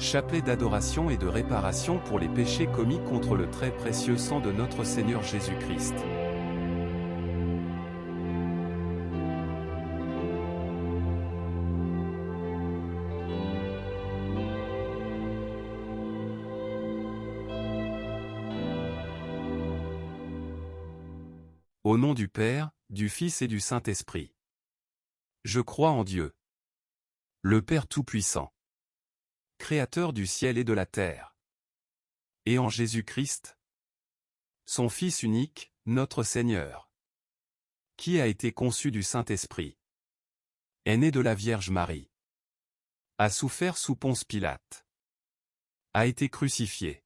Chapelet d'adoration et de réparation pour les péchés commis contre le très précieux sang de notre Seigneur Jésus-Christ. Au nom du Père, du Fils et du Saint-Esprit. Je crois en Dieu, le Père Tout-Puissant, Créateur du ciel et de la terre, et en Jésus-Christ, son Fils unique, notre Seigneur, qui a été conçu du Saint-Esprit, est né de la Vierge Marie, a souffert sous Ponce Pilate, a été crucifié,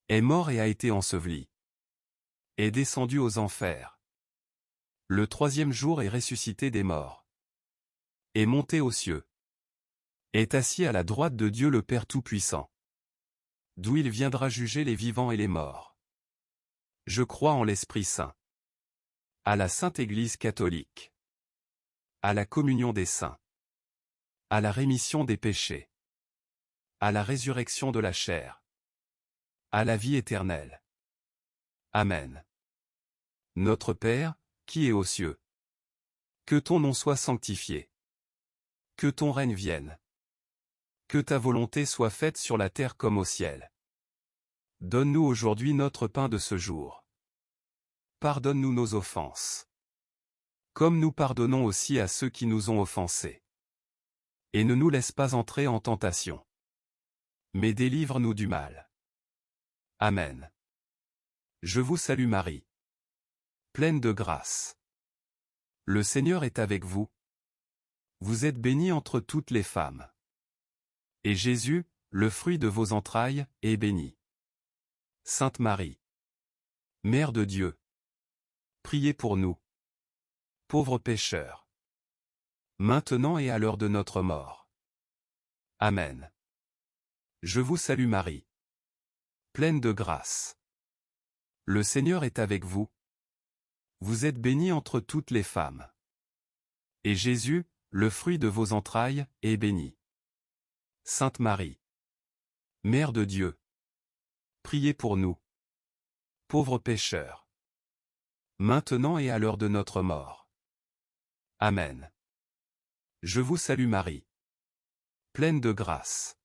est mort et a été enseveli, est descendu aux enfers. Le troisième jour est ressuscité des morts, est monté aux cieux, est assis à la droite de Dieu le Père Tout-Puissant, d'où il viendra juger les vivants et les morts. Je crois en l'Esprit Saint, à la Sainte Église catholique, à la communion des saints, à la rémission des péchés, à la résurrection de la chair, à la vie éternelle. Amen. Notre Père, qui es aux cieux, que ton nom soit sanctifié, que ton règne vienne, que ta volonté soit faite sur la terre comme au ciel. Donne-nous aujourd'hui notre pain de ce jour. Pardonne-nous nos offenses, comme nous pardonnons aussi à ceux qui nous ont offensés. Et ne nous laisse pas entrer en tentation, mais délivre-nous du mal. Amen. Je vous salue Marie, pleine de grâce. Le Seigneur est avec vous. Vous êtes bénie entre toutes les femmes. Et Jésus, le fruit de vos entrailles, est béni. Sainte Marie, Mère de Dieu, priez pour nous, pauvres pécheurs, maintenant et à l'heure de notre mort. Amen. Je vous salue Marie, pleine de grâce. Le Seigneur est avec vous. Vous êtes bénie entre toutes les femmes. Et Jésus, le fruit de vos entrailles, est béni. Sainte Marie, Mère de Dieu, priez pour nous, pauvres pécheurs, maintenant et à l'heure de notre mort. Amen. Je vous salue Marie, pleine de grâce.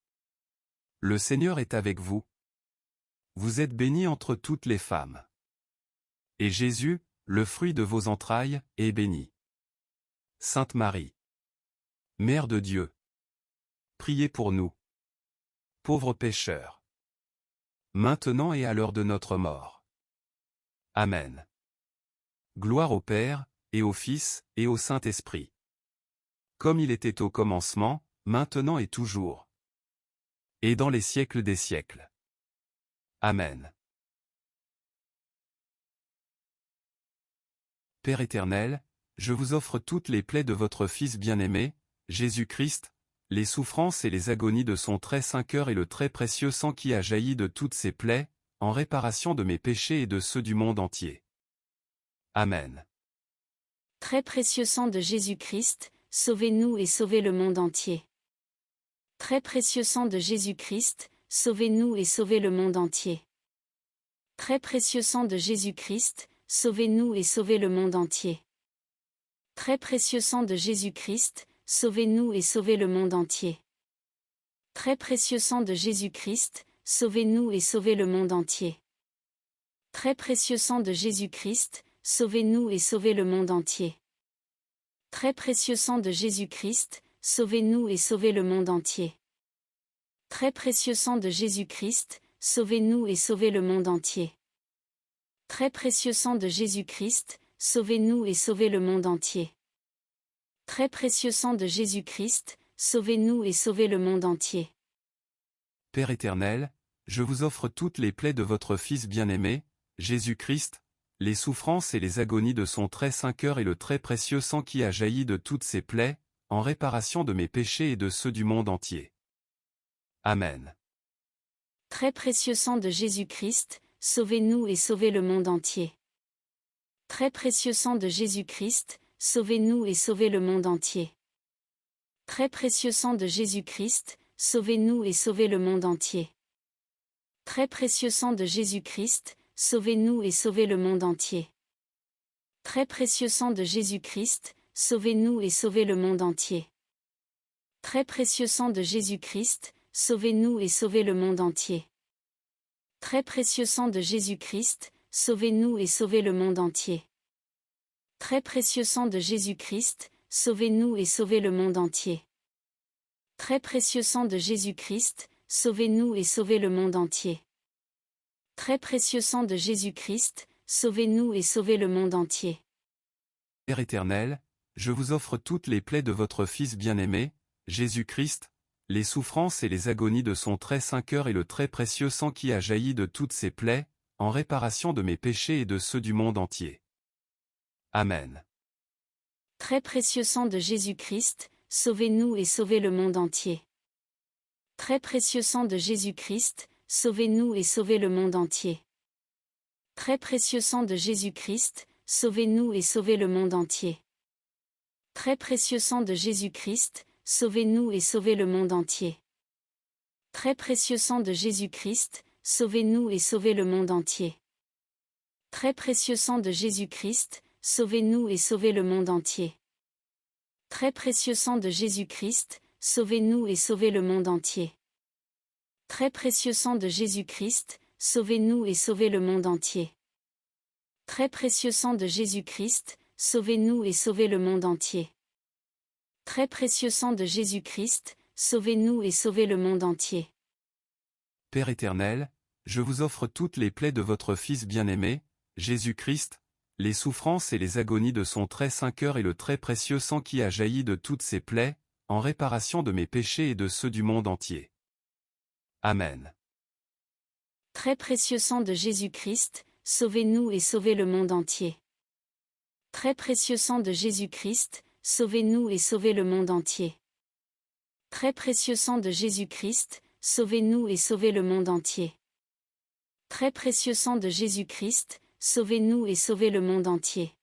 Le Seigneur est avec vous. Vous êtes bénie entre toutes les femmes. Et Jésus, le fruit de vos entrailles, est béni. Sainte Marie, Mère de Dieu, priez pour nous, pauvres pécheurs, maintenant et à l'heure de notre mort. Amen. Gloire au Père, et au Fils, et au Saint-Esprit. Comme il était au commencement, maintenant et toujours. Et dans les siècles des siècles. Amen. Père éternel, je vous offre toutes les plaies de votre Fils bien-aimé, Jésus-Christ, les souffrances et les agonies de son très saint cœur et le très précieux sang qui a jailli de toutes ces plaies, en réparation de mes péchés et de ceux du monde entier. Amen. Très précieux sang de Jésus-Christ, sauvez-nous et sauvez le monde entier. Très précieux sang de Jésus-Christ, sauvez-nous et sauvez le monde entier. Très précieux sang de Jésus-Christ, sauvez-nous et sauvez le monde entier. Très précieux sang de Jésus-Christ, sauvez-nous et sauvez le monde entier. Très précieux sang de Jésus-Christ, sauvez-nous et sauvez le monde entier. Très précieux sang de Jésus-Christ, sauvez-nous et sauvez le monde entier. Très précieux sang de Jésus-Christ, sauvez-nous et sauvez le monde entier. Très précieux sang de Jésus-Christ, sauvez-nous et sauvez le monde entier. Très précieux sang de Jésus-Christ, sauvez-nous et sauvez le monde entier. Très précieux sang de Jésus-Christ, sauvez-nous et sauvez le monde entier. Père éternel, je vous offre toutes les plaies de votre Fils bien-aimé, Jésus-Christ, les souffrances et les agonies de son très saint cœur et le très précieux sang qui a jailli de toutes ces plaies, en réparation de mes péchés et de ceux du monde entier. Amen. Très précieux sang de Jésus-Christ, sauvez-nous et sauvez le monde entier. Très précieux sang de Jésus-Christ, sauvez-nous et sauvez le monde entier. Très précieux sang de Jésus-Christ, sauvez-nous et sauvez le monde entier. Très précieux sang de Jésus-Christ, sauvez-nous et sauvez le monde entier. Très précieux sang de Jésus-Christ, sauvez-nous et sauvez le monde entier. Très précieux sang de Jésus-Christ, sauvez-nous et sauvez le monde entier. Très précieux sang de Jésus-Christ, sauvez-nous et sauvez le monde entier. Très précieux sang de Jésus-Christ, sauvez-nous et sauvez le monde entier. Très précieux sang de Jésus-Christ, sauvez-nous et sauvez le monde entier. Très précieux sang de Jésus-Christ, sauvez-nous et sauvez le monde entier. Père éternel, je vous offre toutes les plaies de votre Fils bien-aimé, Jésus-Christ, les souffrances et les agonies de son très saint cœur et le très précieux sang qui a jailli de toutes ces plaies, en réparation de mes péchés et de ceux du monde entier. Amen. Très précieux sang de Jésus-Christ, sauvez-nous et sauvez le monde entier. Très précieux sang de Jésus-Christ, sauvez-nous et sauvez le monde entier. Très précieux sang de Jésus-Christ, sauvez-nous et sauvez le monde entier. Très précieux sang de Jésus-Christ, sauvez-nous et sauvez le monde entier. Très précieux sang de Jésus-Christ, sauvez-nous et sauvez le monde entier. Très précieux sang de Jésus-Christ, sauvez-nous et sauvez le monde entier. Très précieux sang de Jésus-Christ, sauvez-nous et sauvez le monde entier. Très précieux sang de Jésus-Christ, sauvez-nous et sauvez le monde entier. Très précieux sang de Jésus-Christ, sauvez-nous et sauvez le monde entier. Très précieux sang de Jésus-Christ, sauvez-nous et sauvez le monde entier. Père éternel, je vous offre toutes les plaies de votre Fils bien-aimé, Jésus-Christ, les souffrances et les agonies de son très saint cœur et le très précieux sang qui a jailli de toutes ces plaies, en réparation de mes péchés et de ceux du monde entier. Amen. Très précieux sang de Jésus-Christ, sauvez-nous et sauvez le monde entier. Très précieux sang de Jésus-Christ, sauvez-nous et sauvez le monde entier. Très précieux sang de Jésus-Christ, sauvez-nous et sauvez le monde entier. Très précieux sang de Jésus-Christ, sauvez-nous et sauvez le monde entier.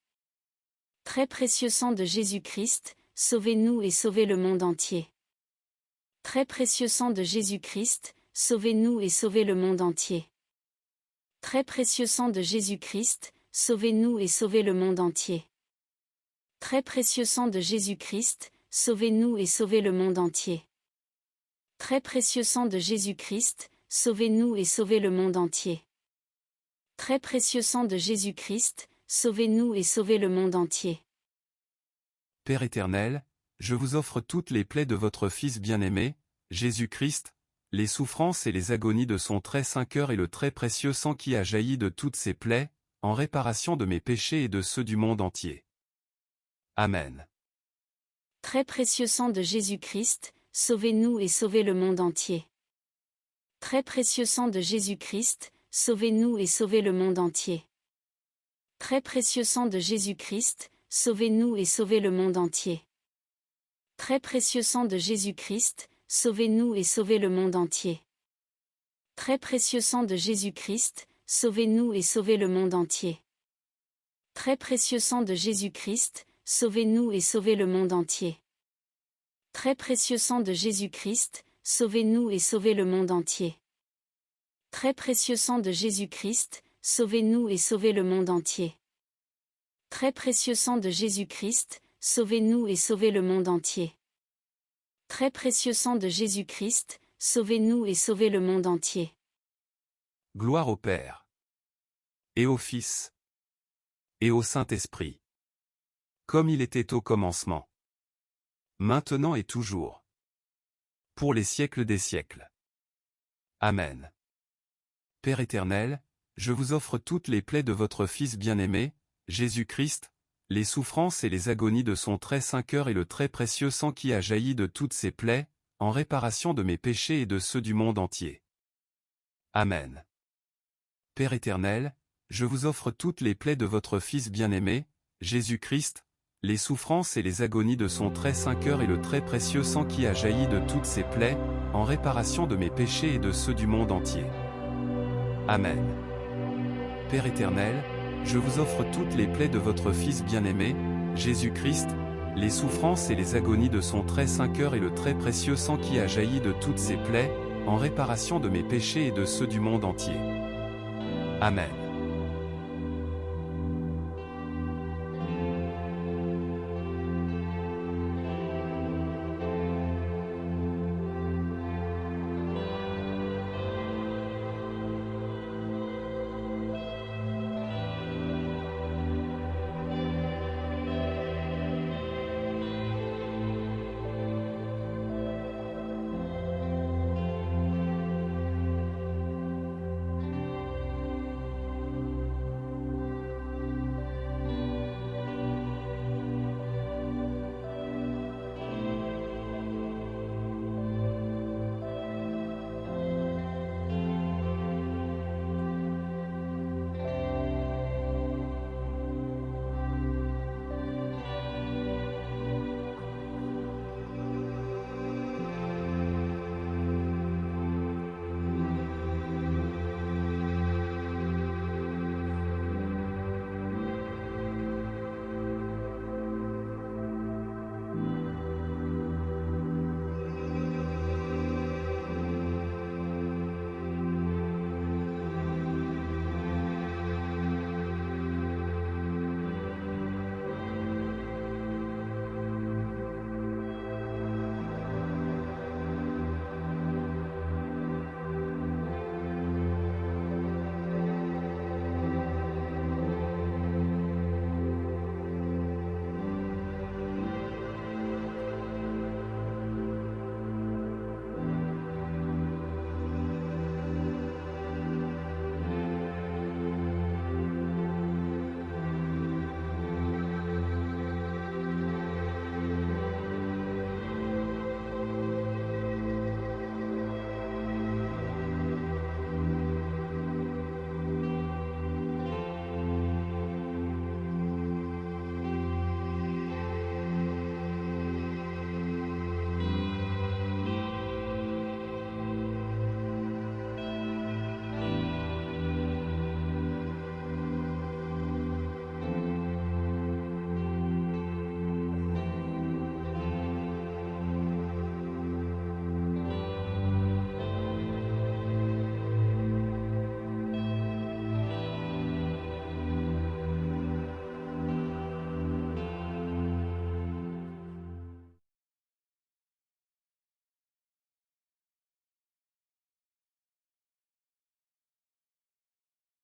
Très précieux sang de Jésus-Christ, sauvez-nous et sauvez le monde entier. Très précieux sang de Jésus-Christ, sauvez-nous et sauvez le monde entier. Très précieux sang de Jésus-Christ, sauvez-nous et sauvez le monde entier. Très précieux sang de Jésus-Christ, sauvez-nous et sauvez le monde entier. Très précieux sang de Jésus-Christ, sauvez-nous et sauvez le monde entier. Très précieux sang de Jésus-Christ, sauvez-nous et sauvez le monde entier. Père éternel, je vous offre toutes les plaies de votre Fils bien-aimé, Jésus-Christ, les souffrances et les agonies de son très saint cœur et le très précieux sang qui a jailli de toutes ces plaies, en réparation de mes péchés et de ceux du monde entier. Amen. Très précieux sang de Jésus-Christ, sauvez-nous et sauvez le monde entier. Très précieux sang de Jésus-Christ, sauvez-nous et sauvez le monde entier. Très précieux sang de Jésus-Christ, sauvez-nous et sauvez le monde entier. Très précieux sang de Jésus-Christ, sauvez-nous et sauvez le monde entier. Très précieux sang de Jésus-Christ, sauvez-nous et sauvez le monde entier. Très précieux sang de Jésus-Christ, sauvez-nous et sauvez le monde entier. Très précieux sang de Jésus-Christ, sauvez-nous et sauvez le monde entier. Très précieux sang de Jésus-Christ, sauvez-nous et sauvez le monde entier. Très précieux sang de Jésus-Christ, sauvez-nous et sauvez le monde entier. Très précieux sang de Jésus-Christ, sauvez-nous et sauvez le monde entier. Gloire au Père, et au Fils, et au Saint-Esprit, comme il était au commencement, maintenant et toujours, pour les siècles des siècles. Amen. Père éternel, je vous offre toutes les plaies de votre Fils bien-aimé, Jésus-Christ, les souffrances et les agonies de son très saint cœur et le très précieux sang qui a jailli de toutes ces plaies, en réparation de mes péchés et de ceux du monde entier. Amen. Père éternel, je vous offre toutes les plaies de votre Fils bien-aimé, Jésus-Christ, les souffrances et les agonies de son très saint cœur et le très précieux sang qui a jailli de toutes ces plaies, en réparation de mes péchés et de ceux du monde entier. Amen. Père éternel, je vous offre toutes les plaies de votre Fils bien-aimé, Jésus-Christ, les souffrances et les agonies de son très saint cœur et le très précieux sang qui a jailli de toutes ses plaies, en réparation de mes péchés et de ceux du monde entier. Amen.